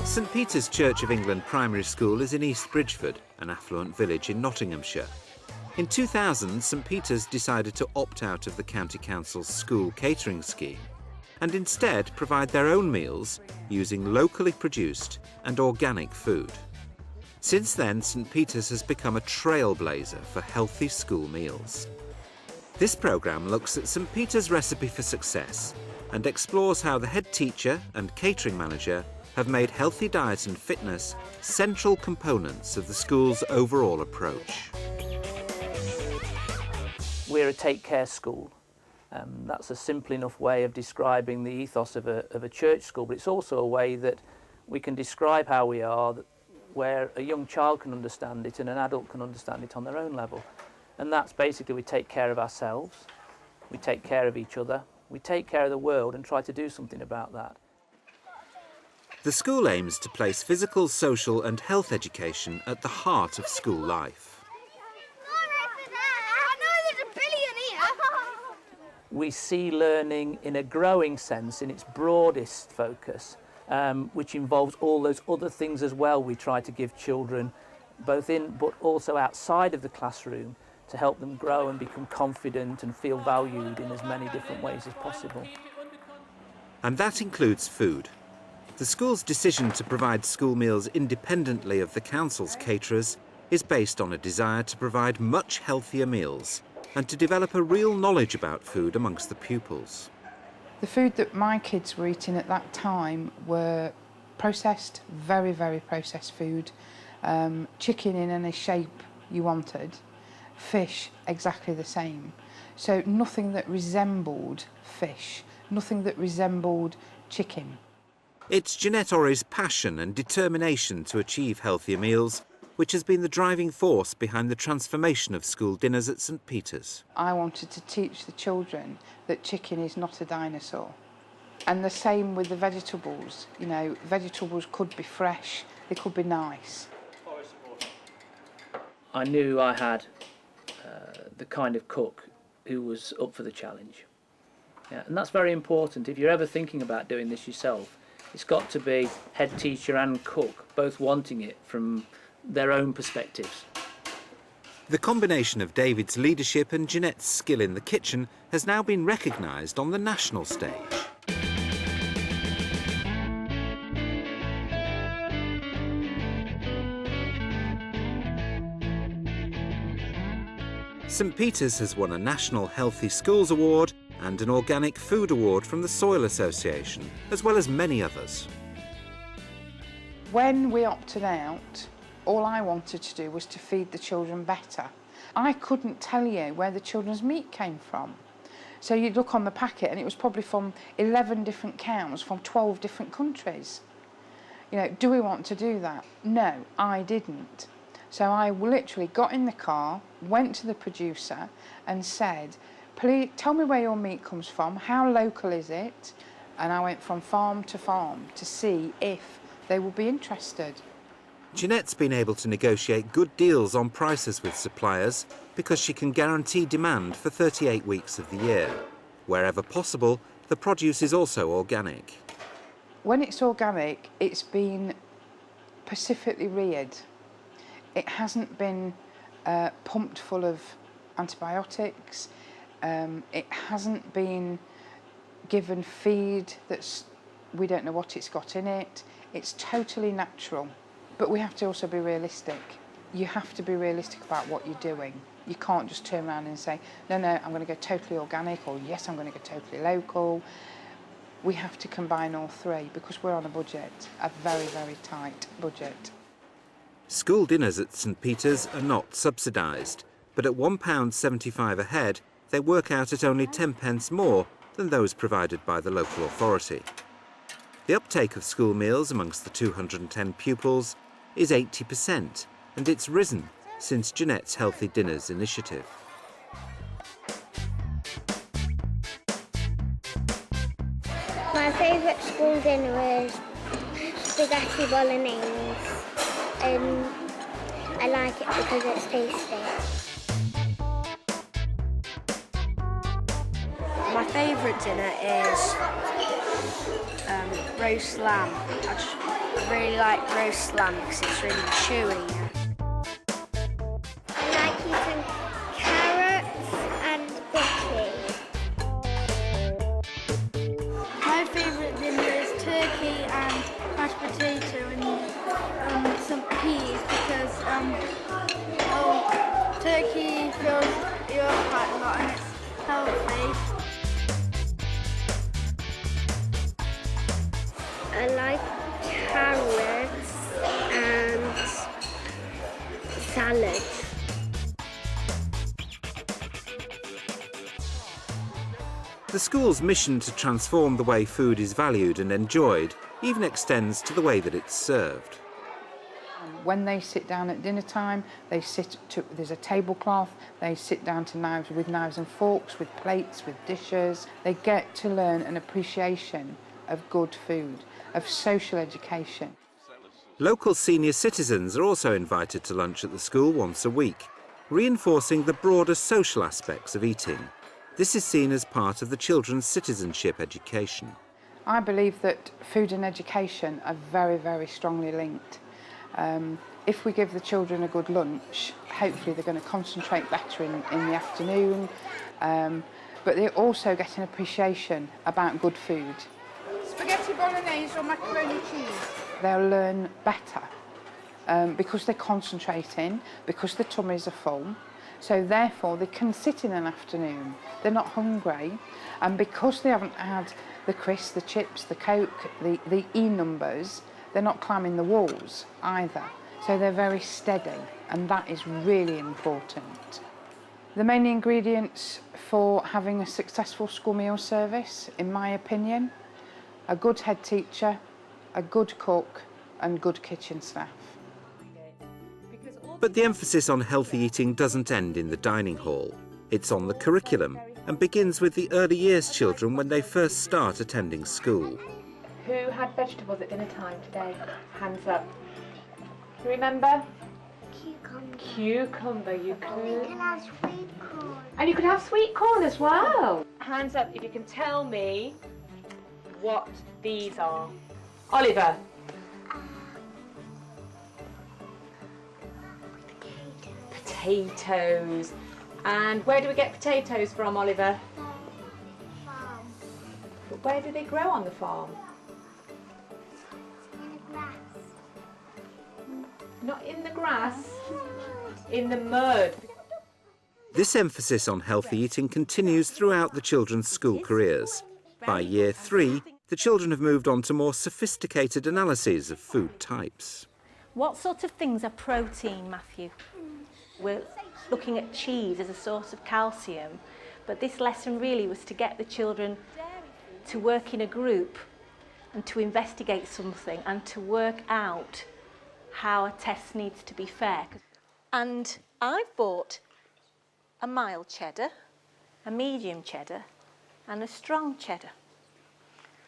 St Peter's Church of England Primary School is in East Bridgeford, an affluent village in Nottinghamshire. In 2000, St Peter's decided to opt out of the County Council's school catering scheme and instead provide their own meals using locally produced and organic food. Since then, St Peter's has become a trailblazer for healthy school meals. This programme looks at St Peter's recipe for success and explores how the head teacher and catering manager have made healthy diet and fitness central components of the school's overall approach. We're a take care school. That's a simple enough way of describing the ethos of a church school, but it's also a way that we can describe how we are, where a young child can understand it and an adult can understand it on their own level. And that's basically, we take care of ourselves, we take care of each other, we take care of the world and try to do something about that. The school aims to place physical, social and health education at the heart of school life. We see learning in a growing sense in its broadest focus, which involves all those other things as well we try to give children, both in but also outside of the classroom, to help them grow and become confident and feel valued in as many different ways as possible. And that includes food. The school's decision to provide school meals independently of the council's caterers is based on a desire to provide much healthier meals and to develop a real knowledge about food amongst the pupils. The food that my kids were eating at that time were processed, very, very processed food. Chicken in any shape you wanted, fish exactly the same. So nothing that resembled fish, nothing that resembled chicken. It's Jeanette Orry's passion and determination to achieve healthier meals which has been the driving force behind the transformation of school dinners at St Peter's. I wanted to teach the children that chicken is not a dinosaur. And the same with the vegetables. You know, vegetables could be fresh, they could be nice. I knew I had the kind of cook who was up for the challenge. Yeah, and that's very important. If you're ever thinking about doing this yourself, it's got to be head teacher and cook, both wanting it from their own perspectives. The combination of David's leadership and Jeanette's skill in the kitchen has now been recognised on the national stage. St Peter's has won a National Healthy Schools Award and an Organic Food Award from the Soil Association, as well as many others. When we opted out, all I wanted to do was to feed the children better. I couldn't tell you where the children's meat came from. So you'd look on the packet and it was probably from 11 different cows from 12 different countries. You know, do we want to do that? No, I didn't. So I literally got in the car, went to the producer and said, please tell me where your meat comes from, how local is it? And I went from farm to see if they would be interested. Jeanette's been able to negotiate good deals on prices with suppliers because she can guarantee demand for 38 weeks of the year. Wherever possible, the produce is also organic. When it's organic, it's been specifically reared. It hasn't been pumped full of antibiotics. It hasn't been given feed we don't know what it's got in it. It's totally natural. But we have to also be realistic. You have to be realistic about what you're doing. You can't just turn around and say, no, I'm going to go totally organic, or yes, I'm going to go totally local. We have to combine all three because we're on a budget, a very, very tight budget. School dinners at St Peter's are not subsidised, but at £1.75 a head, they work out at only 10p more than those provided by the local authority. The uptake of school meals amongst the 210 pupils is 80%, and it's risen since Jeanette's Healthy Dinners initiative. My favourite school dinner was spaghetti bolognese. I like it because it's tasty. My favourite dinner is roast lamb. I really like roast lamb because it's really chewy. I like eating carrots and bitty. My favourite dinner is turkey and mashed potato and some peas because turkey fills you up quite a lot and it's healthy. I like carrots and salad. The school's mission to transform the way food is valued and enjoyed even extends to the way that it's served. When they sit down at dinner time, there's a tablecloth, they sit down to with knives and forks, with plates, with dishes. They get to learn an appreciation of good food, of social education. Local senior citizens are also invited to lunch at the school once a week, reinforcing the broader social aspects of eating. This is seen as part of the children's citizenship education. I believe that food and education are very, very strongly linked. If we give the children a good lunch, hopefully they're going to concentrate better in the afternoon, but they also get an appreciation about good food. Spaghetti bolognese or macaroni cheese? They'll learn better because they're concentrating, because their tummies are full. So therefore they can sit in an afternoon, they're not hungry, and because they haven't had the crisps, the chips, the Coke, the E numbers, they're not climbing the walls either. So they're very steady, and that is really important. The main ingredients for having a successful school meal service, in my opinion, a good head teacher, a good cook, and good kitchen staff. But the emphasis on healthy eating doesn't end in the dining hall. It's on the curriculum and begins with the early years children when they first start attending school. Who had vegetables at dinner time today? Hands up. You remember? Cucumber. Cucumber, you You could. can have sweet corn. And you could have sweet corn as well. Hands up if you can tell me what these are. Oliver. Potatoes. And where do we get potatoes from, Oliver? Farm. But where do they grow on the farm? In the grass. Not in the grass, in the mud. This emphasis on healthy eating continues throughout the children's school careers. By year 3, the children have moved on to more sophisticated analyses of food types. What sort of things are protein, Matthew? We're looking at cheese as a source of calcium, but this lesson really was to get the children to work in a group and to investigate something and to work out how a test needs to be fair. And I've bought a mild cheddar, a medium cheddar and a strong cheddar.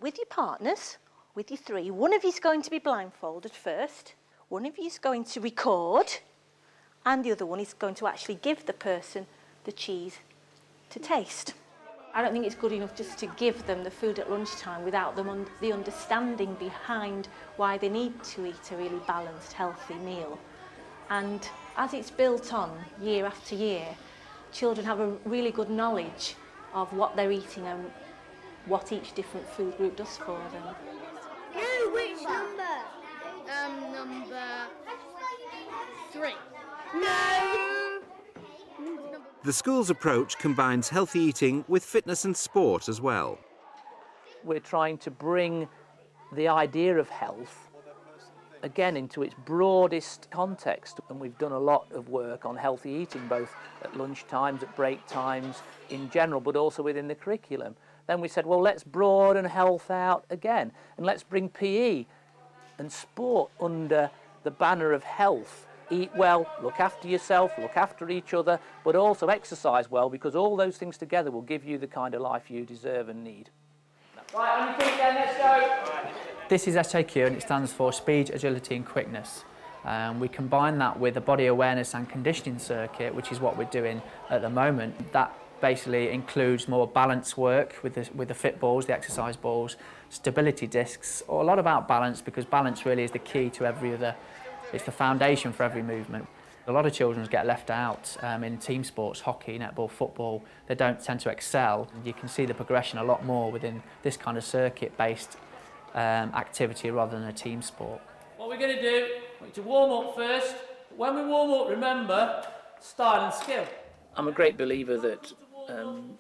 With your partners, with your 3, one of you's going to be blindfolded first, one of you's going to record, and the other one is going to actually give the person the cheese to taste. I don't think it's good enough just to give them the food at lunchtime without them the understanding behind why they need to eat a really balanced, healthy meal. And as it's built on year after year, children have a really good knowledge of what they're eating and what each different food group does for them. No, which number? Number 3. No! The school's approach combines healthy eating with fitness and sport as well. We're trying to bring the idea of health again into its broadest context, and we've done a lot of work on healthy eating both at lunch times, at break times in general, but also within the curriculum. Then we said, well, let's broaden health out again, and let's bring PE and sport under the banner of health. Eat well, look after yourself, look after each other, but also exercise well, because all those things together will give you the kind of life you deserve and need. Right, on your feet then, let's go. This is SAQ and it stands for Speed, Agility and Quickness. We combine that with a body awareness and conditioning circuit, which is what we're doing at the moment. That basically includes more balance work with the fit balls, the exercise balls, stability discs, or a lot about balance, because balance really is the key to it's the foundation for every movement. A lot of children get left out in team sports, hockey, netball, football. They don't tend to excel. You can see the progression a lot more within this kind of circuit-based activity rather than a team sport. What we're going to do, we need to warm up first. When we warm up, remember, style and skill. I'm a great believer that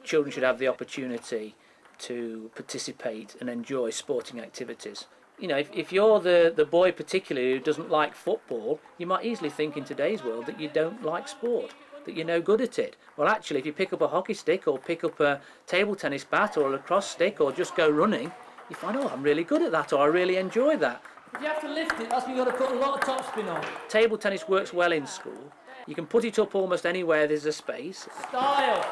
children should have the opportunity to participate and enjoy sporting activities. You know, if you're the boy particularly who doesn't like football, you might easily think in today's world that you don't like sport, that you're no good at it. Well, actually, if you pick up a hockey stick or pick up a table tennis bat or a lacrosse stick or just go running, you find, oh, I'm really good at that, or I really enjoy that. If you have to lift it, that's when you've got to put a lot of topspin on. Table tennis works well in school. You can put it up almost anywhere there's a space. Style.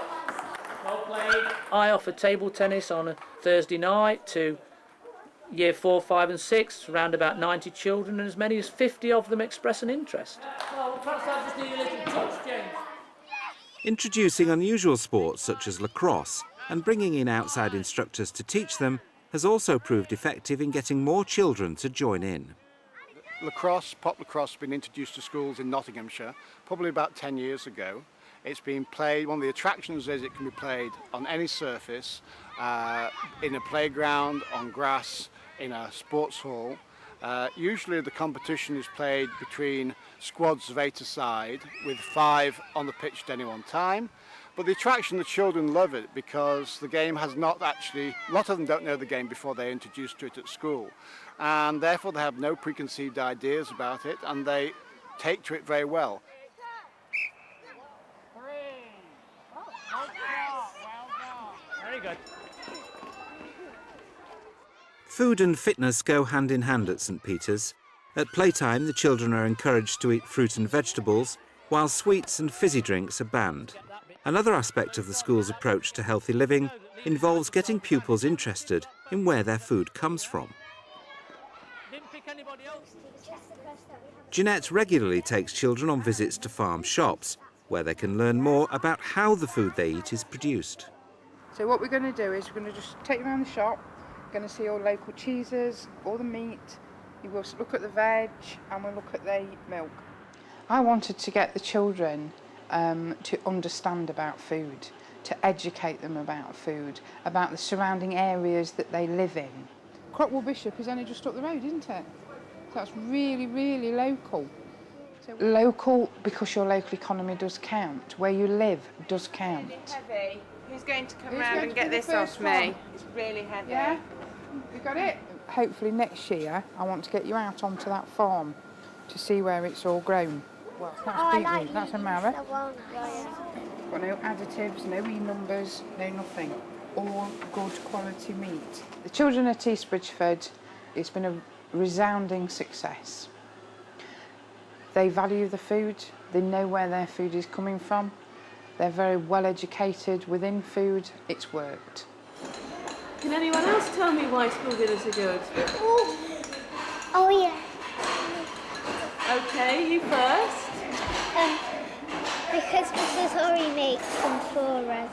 Well played. I offer table tennis on a Thursday night to Year 4, 5 and 6, around about 90 children, and as many as 50 of them express an interest. Well, perhaps I just need a little touch, James. Introducing unusual sports such as lacrosse and bringing in outside instructors to teach them has also proved effective in getting more children to join in. Lacrosse, pop lacrosse, has been introduced to schools in Nottinghamshire probably about 10 years ago. It's been played, one of the attractions is it can be played on any surface, in a playground, on grass, in a sports hall. Usually the competition is played between squads of 8 aside, with 5 on the pitch at any one time. But the attraction, the children love it because the game has not actually, a lot of them don't know the game before they're introduced to it at school. And therefore they have no preconceived ideas about it, and they take to it very well. Very good. Food and fitness go hand in hand at St Peter's. At playtime, the children are encouraged to eat fruit and vegetables, while sweets and fizzy drinks are banned. Another aspect of the school's approach to healthy living involves getting pupils interested in where their food comes from. Jeanette regularly takes children on visits to farm shops, where they can learn more about how the food they eat is produced. So what we're going to do is we're going to just take you around the shop. You're going to see all local cheeses, all the meat. You will look at the veg and we'll look at the milk. I wanted to get the children to understand about food, to educate them about food, about the surrounding areas that they live in. Crockwell Bishop is only just up the road, isn't it? So that's really, really local. So local because your local economy does count. Where you live does count. It's heavy. Who's going to come round and get this off me? It's really heavy. Yeah? You got it? Hopefully next year I want to get you out onto that farm to see where it's all grown. Well, that's beetroot, that's a marrow. Got no additives, no e-numbers, no nothing. All good quality meat. The children at East Bridgeford, it's been a resounding success. They value the food, they know where their food is coming from, they're very well educated within food, it's worked. Can anyone else tell me why school dinners are good? Oh yeah. Okay, you first. Because Mrs. Horry makes them for us.